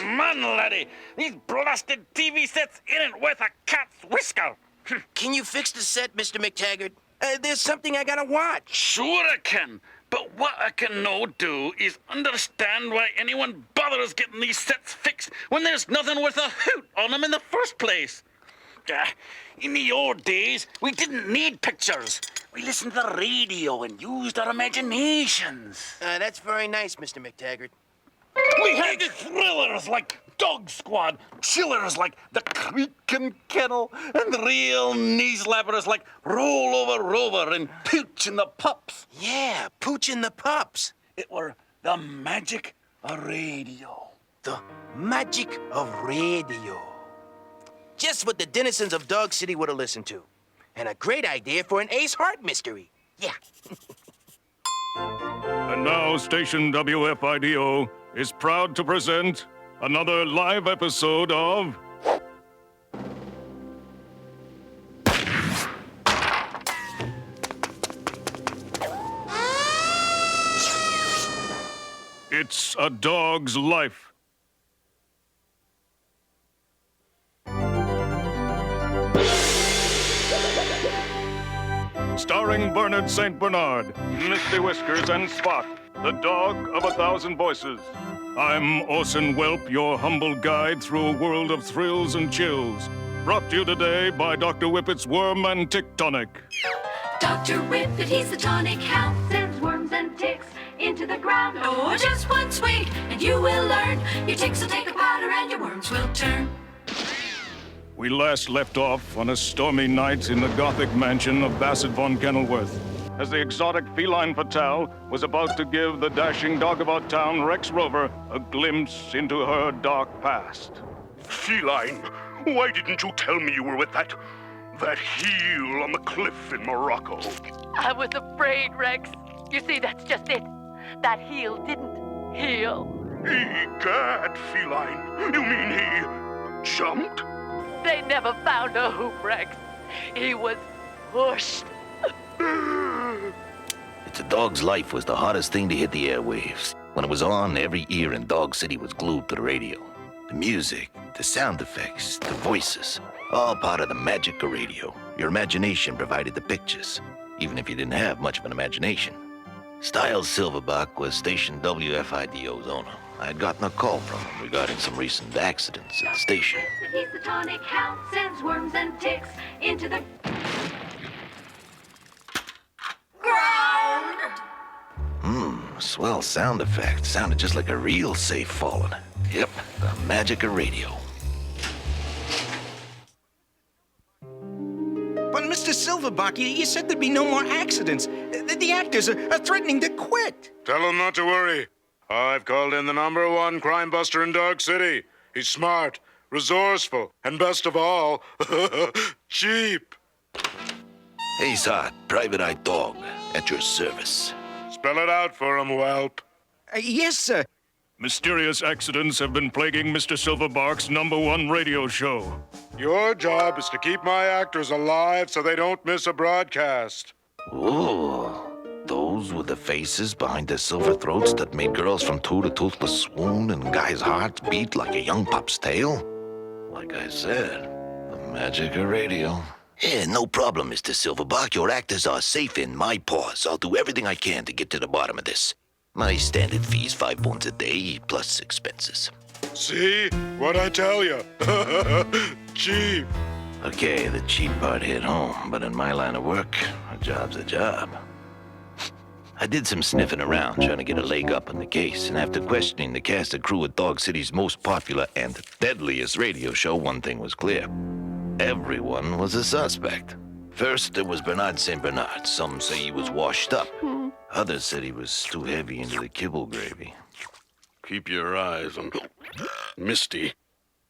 Man, laddie, these blasted TV sets ain't worth a cat's whisker. Can you fix the set, Mr. McTaggart? There's something I gotta watch. Sure I can, but what I can no do is understand why anyone bothers getting these sets fixed when there's nothing worth a hoot on them in the first place. In the old days, we didn't need pictures. We listened to the radio and used our imaginations. That's very nice, Mr. McTaggart. We had thrillers like Dog Squad, chillers like The Creakin' Kennel, and real knee-slappers like Roll Over Rover and Pooch and the Pups. Yeah, Pooch and the Pups. It were the magic of radio. The magic of radio. Just what the denizens of Dog City would have listened to. And a great idea for an Ace Hart mystery. Yeah. And now, station WFIDO is proud to present another live episode of... It's a Dog's Life. Starring Bernard St. Bernard, Misty Whiskers, and Spot, the dog of 1,000 voices. I'm Orson Welp, your humble guide through a world of thrills and chills. Brought to you today by Dr. Whippet's Worm and Tick Tonic. Dr. Whippet, he's the tonic hound, sends worms and ticks into the ground. Oh, just one swig, and you will learn. Your ticks will take a powder, and your worms will turn. We last left off on a stormy night in the Gothic mansion of Bassett von Kenilworth, as the exotic feline fatale was about to give the dashing dog about town Rex Rover a glimpse into her dark past. Feline, why didn't you tell me you were with that heel on the cliff in Morocco? I was afraid, Rex. You see, that's just it. That heel didn't heal. Egad, Feline. You mean he jumped? They never found a hoop, Rex. He was pushed. It's a Dog's Life was the hottest thing to hit the airwaves. When it was on, every ear in Dog City was glued to the radio. The music, the sound effects, the voices, all part of the magic of radio. Your imagination provided the pictures, even if you didn't have much of an imagination. Styles Silverback was station WFIDO's owner. I had gotten a call from him regarding some recent accidents at the station. He's the tonic hound, sends worms and ticks into the ground. Swell sound effect. Sounded just like a real safe falling. Yep, the magic of radio. But Mr. Silverback, you said there'd be no more accidents. The actors are threatening to quit. Tell him not to worry. I've called in the #1 crime buster in Dog City. He's smart, resourceful, and best of all, cheap. Ace Hart, Private Eye Dog, at your service. Spell it out for him, whelp. Yes, sir. Mysterious accidents have been plaguing Mr. Silverback's #1 radio show. Your job is to keep my actors alive so they don't miss a broadcast. Ooh, those were the faces behind the silver throats that made girls from two to toothless swoon and guys' hearts beat like a young pup's tail? Like I said, the magic of radio. Yeah, no problem, Mr. Silverback. Your actors are safe in my paws. I'll do everything I can to get to the bottom of this. My standard fee's £5 a day, plus expenses. See? What'd I tell you? Cheap. Okay, the cheap part hit home, but in my line of work, a job's a job. I did some sniffing around, trying to get a leg up on the case, and after questioning the cast and crew at Dog City's most popular and deadliest radio show, one thing was clear. Everyone was a suspect. First, there was Bernard St. Bernard. Some say he was washed up. Others said he was too heavy into the kibble gravy. Keep your eyes on Misty.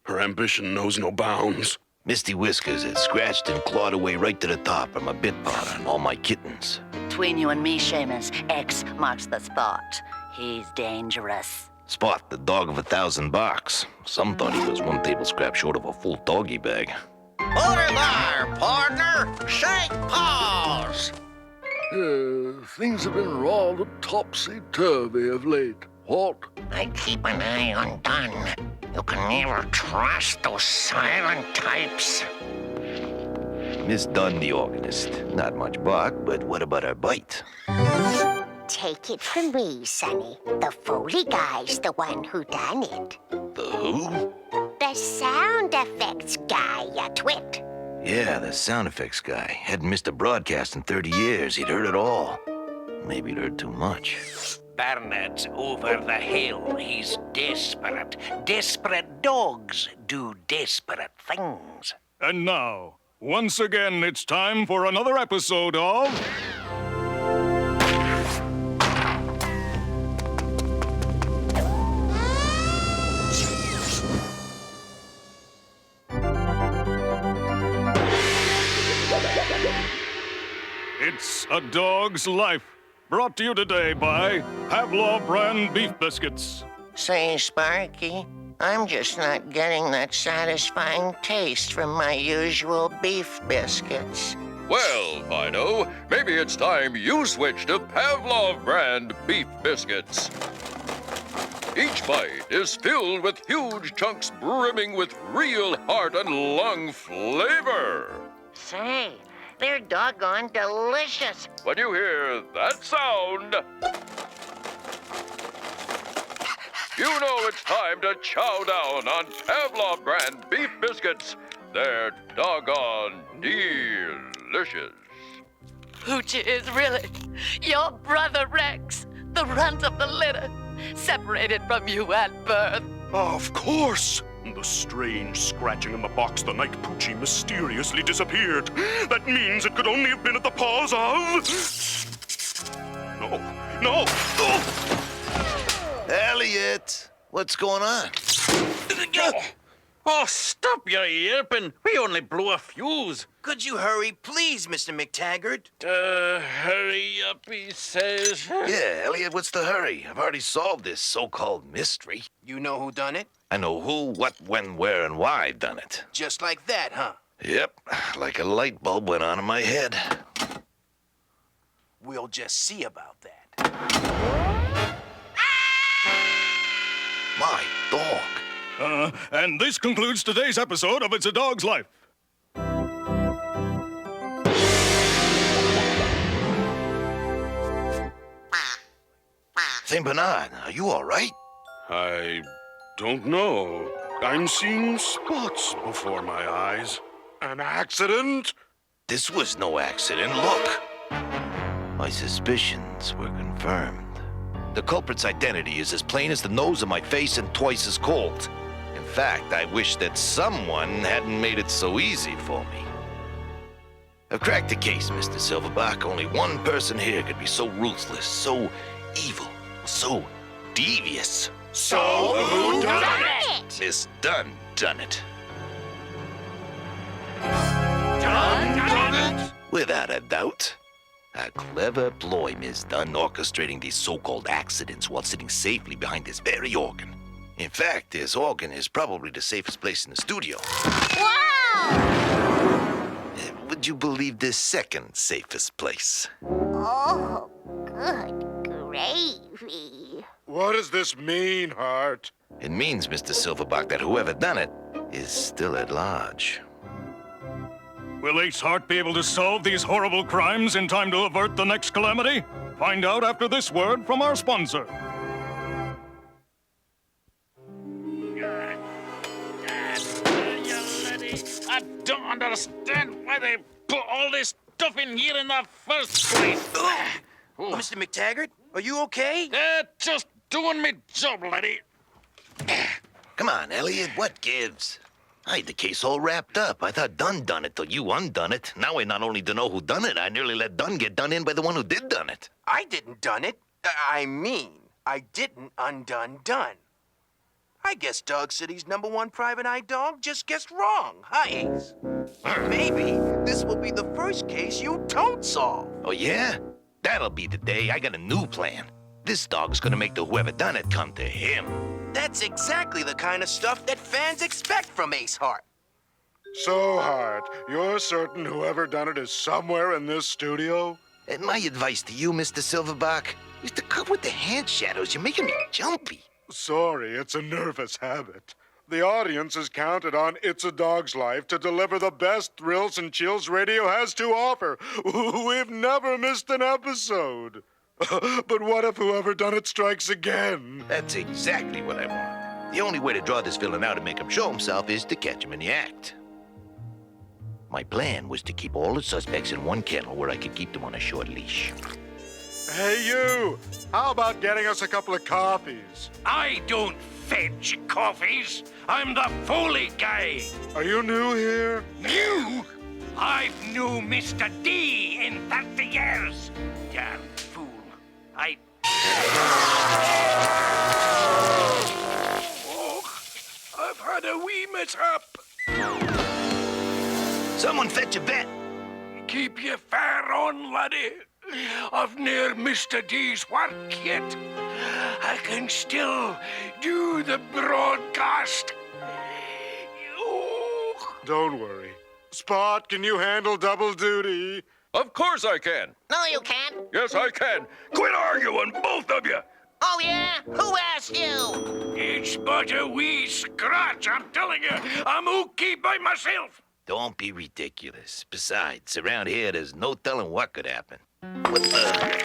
Her ambition knows no bounds. Misty Whiskers had scratched and clawed away right to the top of my bit powder and all my kittens. Between you and me, Seamus, X marks the spot. He's dangerous. Spot, the dog of 1,000 barks. Some thought he was one table scrap short of a full doggy bag. Order there, partner! Shake paws! Things have been rather topsy-turvy of late. What? I keep an eye on Dunn. You can never trust those silent types. Miss Dunn, the organist. Not much bark, but what about her bite? Take it from me, Sonny. The Foley guy's the one who done it. The who? The sound effects guy, you twit. Yeah, the sound effects guy. Hadn't missed a broadcast in 30 years. He'd heard it all. Maybe he'd heard too much. Bernard's over the hill. He's desperate. Desperate dogs do desperate things. And now, once again, it's time for another episode of... It's A Dog's Life, brought to you today by Pavlov brand beef biscuits. Say, Sparky, I'm just not getting that satisfying taste from my usual beef biscuits. Well, Fido, maybe it's time you switch to Pavlov brand beef biscuits. Each bite is filled with huge chunks brimming with real heart and lung flavor. Say, they're doggone delicious. When you hear that sound, you know it's time to chow down on Pavlov brand beef biscuits. They're doggone delicious. Hoochie is really your brother Rex, the runt of the litter, separated from you at birth. Of course! The strange scratching in the box the night Poochie mysteriously disappeared. That means it could only have been at the paws of... No! Eliot! What's going on? Oh, stop your yerping. We only blew a fuse. Could you hurry, please, Mr. McTaggart? Hurry up, he says. Yeah, Eliot, what's the hurry? I've already solved this so-called mystery. You know who done it? I know who, what, when, where, and why I've done it. Just like that, huh? Yep, like a light bulb went on in my head. We'll just see about that. My dog. And this concludes today's episode of It's a Dog's Life. St. Bernard, are you all right? I don't know. I'm seeing spots before my eyes. An accident? This was no accident. Look. My suspicions were confirmed. The culprit's identity is as plain as the nose of my face and twice as cold. In fact, I wish that someone hadn't made it so easy for me. I've cracked the case, Mr. Silverback. Only one person here could be so ruthless, so evil, so devious. So who done it? Miss Dunn done it. Done it? Without a doubt. A clever ploy, Miss Dunn, orchestrating these so-called accidents while sitting safely behind this very organ. In fact, this organ is probably the safest place in the studio. Wow! Would you believe this second safest place? Oh, good gravy. What does this mean, Hart? It means, Mr. Silverback, that whoever done it is still at large. Will Ace Hart be able to solve these horrible crimes in time to avert the next calamity? Find out after this word from our sponsor. I don't understand why they put all this stuff in here in the first place. Mr. McTaggart, are you okay? Just doing me job, laddie. Come on, Eliot, what gives? I had the case all wrapped up. I thought Dunn done it till you undone it. Now I not only don't know who done it, I nearly let Dunn get done in by the one who did done it. I didn't done it. I didn't undone Dunn. I guess Dog City's #1 private eye dog just guessed wrong, huh, Ace? Maybe this will be the first case you don't solve. Oh, yeah? That'll be the day. I got a new plan. This dog's gonna make the whoever done it come to him. That's exactly the kind of stuff that fans expect from Ace Hart. So, Hart, you're certain whoever done it is somewhere in this studio? And my advice to you, Mr. Silverback, is to cut with the hand shadows. You're making me jumpy. Sorry, it's a nervous habit. The audience has counted on It's a Dog's Life to deliver the best thrills and chills radio has to offer. We've never missed an episode. But what if whodunnit strikes again? That's exactly what I want. The only way to draw this villain out and make him show himself is to catch him in the act. My plan was to keep all the suspects in one kennel where I could keep them on a short leash. Hey, you! How about getting us a couple of coffees? I don't fetch coffees. I'm the Foley guy. Are you new here? New? I've knew Mr. D in 30 years. Damn fool. Oh, I've had a wee mishap. Someone fetch a vet. Keep your fire on, laddie. I've near Mr. D's work yet. I can still do the broadcast. Oh. Don't worry. Spot, can you handle double duty? Of course I can. No, you can't. Yes, I can. Quit arguing, both of you. Oh, yeah? Who asked you? It's but a wee scratch, I'm telling you. I'm okay by myself. Don't be ridiculous. Besides, around here, there's no telling what could happen. What the?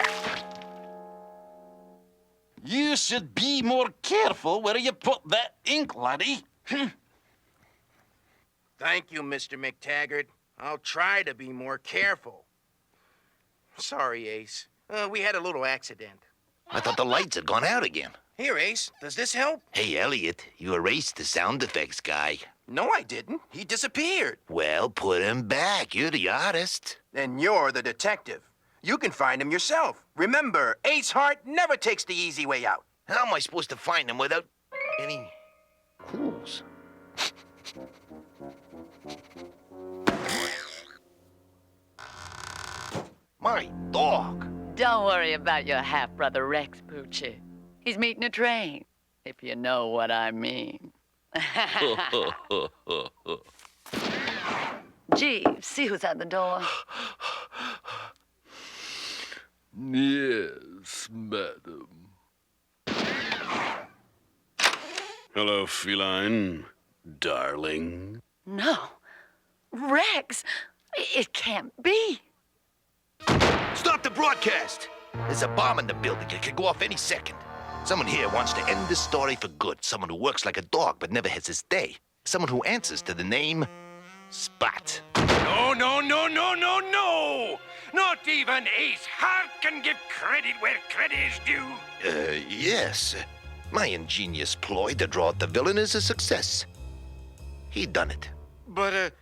You should be more careful where you put that ink, laddie. Thank you, Mr. McTaggart. I'll try to be more careful. Sorry, Ace. We had a little accident. I thought the lights had gone out again. Here, Ace. Does this help? Hey, Elliot, you erased the sound effects guy. No, I didn't. He disappeared. Well, put him back. You're the artist. And you're the detective. You can find him yourself. Remember, Ace Hart never takes the easy way out. How am I supposed to find him without any clues? My dog. Don't worry about your half-brother Rex, Poochie. He's meeting a train, if you know what I mean. Gee, see who's at the door. Yes, madam. Hello, feline. Darling. No. Rex, it can't be. Stop the broadcast! There's a bomb in the building. It could go off any second. Someone here wants to end this story for good. Someone who works like a dog but never has his day. Someone who answers to the name Spot. No, no, no, no, no, no! Not even Ace Hart can give credit where credit is due. Yes. My ingenious ploy to draw out the villain is a success. He done it. But,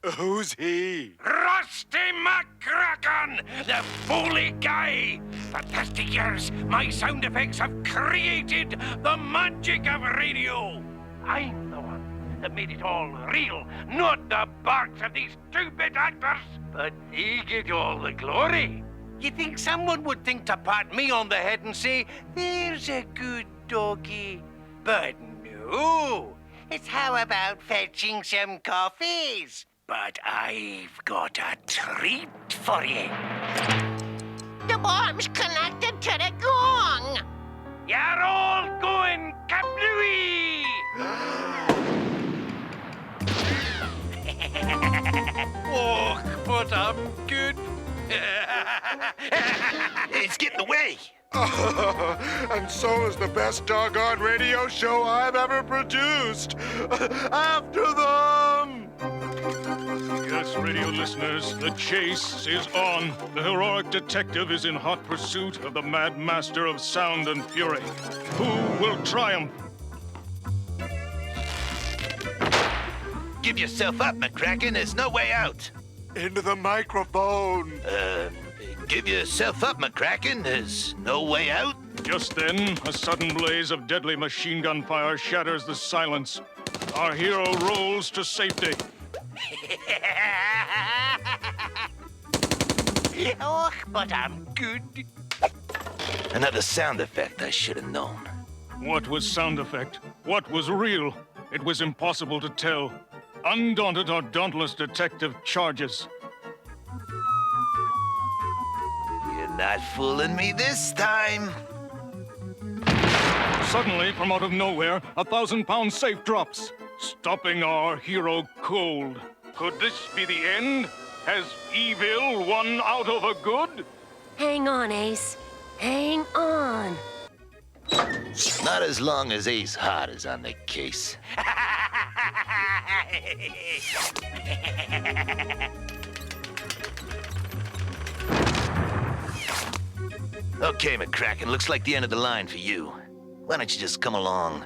who's he? Rusty McCracken, the Foley guy. For 30 years, my sound effects have created the magic of radio. I'm the one that made it all real, not the barks of these stupid actors. But they get all the glory. You think someone would think to pat me on the head and say, there's a good doggy? But no. It's how about fetching some coffees? But I've got a treat for you. The bomb's connected to the gong. You're all going kablooey! Oh, but I'm good. It's getting away. And so is the best doggone radio show I've ever produced. After them! Yes, radio listeners, the chase is on. The heroic detective is in hot pursuit of the mad master of sound and fury. Who will triumph? Give yourself up, McCracken. There's no way out. Into the microphone. Give yourself up, McCracken. There's no way out. Just then, a sudden blaze of deadly machine gun fire shatters the silence. Our hero rolls to safety. Oh, but I'm good. Another sound effect I should have known. What was sound effect? What was real? It was impossible to tell. Undaunted our dauntless detective charges. Not fooling me this time. Suddenly, from out of nowhere, 1,000-pound safe drops, stopping our hero cold. Could this be the end? Has evil won out over good? Hang on, Ace. Hang on. Not as long as Ace Hart is on the case. Okay, McCracken, looks like the end of the line for you. Why don't you just come along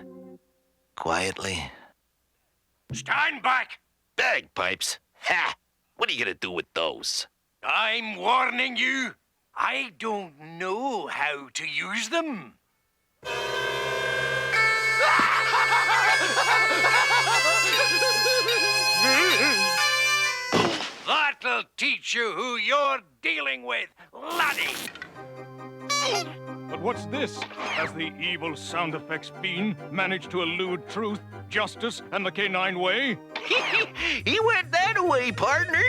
quietly? Stand back! Bagpipes? Ha! What are you gonna do with those? I'm warning you. I don't know how to use them. That'll teach you who you're dealing with, laddie. But what's this? Has the evil sound effects fiend managed to elude truth, justice, and the canine way? He went that way, partner.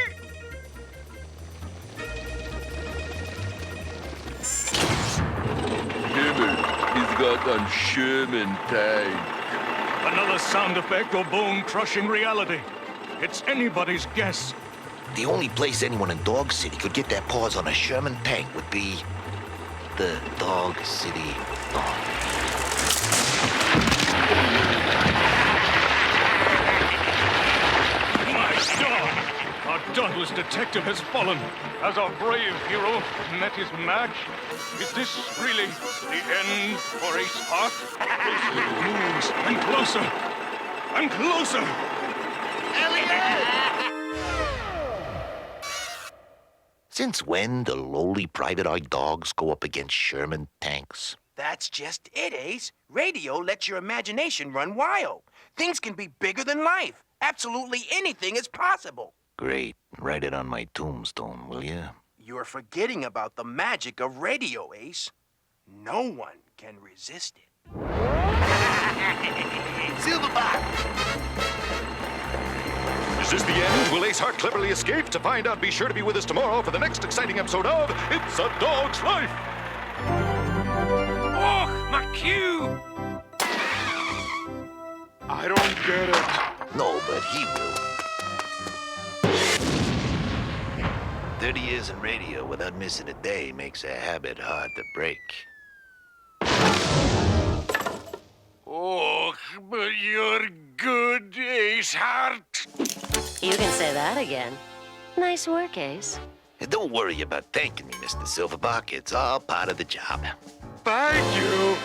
He's got on Sherman tank. Another sound effect or bone-crushing reality. It's anybody's guess. The only place anyone in Dog City could get their paws on a Sherman tank would be the Dog City Farm. My God! Our dauntless detective has fallen as our brave hero met his match. Is this really the end for Ace Hart? It moves and closer and closer. Since when do lowly private-eye dogs go up against Sherman tanks? That's just it, Ace. Radio lets your imagination run wild. Things can be bigger than life. Absolutely anything is possible. Great. Write it on my tombstone, will you? You're forgetting about the magic of radio, Ace. No one can resist it. Silverback! Is this the end? Will Ace Hart cleverly escape? To find out, be sure to be with us tomorrow for the next exciting episode of It's a Dog's Life! Oh, my cue! I don't get it. No, but he will. 30 years in radio without missing a day makes a habit hard to break. Oh, but you're good, Ace Hart. You can say that again. Nice work, Ace. And don't worry about thanking me, Mr. Silverback. It's all part of the job. Thank you.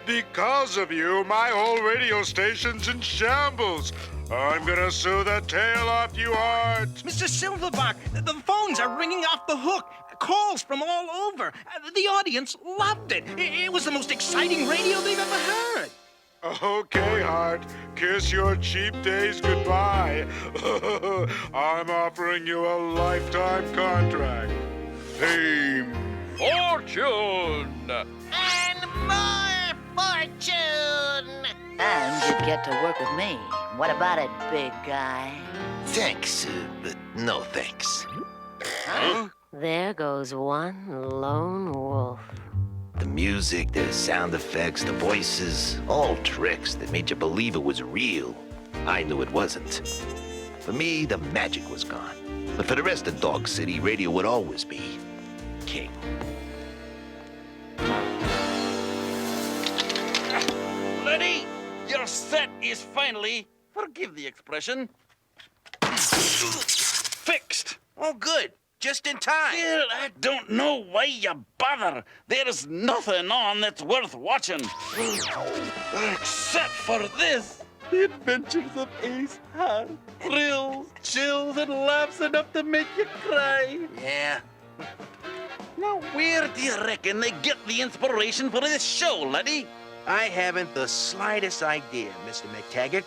Because of you, my whole radio station's in shambles. I'm gonna sue the tail off you, Hart. Mr. Silverback, the phones are ringing off the hook. Calls from all over. The audience loved it. It was the most exciting radio they've ever heard. Okay, Hart. Kiss your cheap days goodbye. I'm offering you a lifetime contract. Fame. Fortune! And more fortune! And you'd get to work with me. What about it, big guy? Thanks, but no thanks. Huh? There goes one lone wolf. The music, the sound effects, the voices, all tricks that made you believe it was real. I knew it wasn't. For me, the magic was gone. But for the rest of Dog City, radio would always be king. Letty, your set is finally, forgive the expression, fixed. Oh, good. Just in time. Still, I don't know why you bother. There's nothing on that's worth watching. Except for this. The Adventures of Ace Hart. Thrills, chills, and laughs enough to make you cry. Yeah. Now, where do you reckon they get the inspiration for this show, laddie? I haven't the slightest idea, Mr. McTaggart.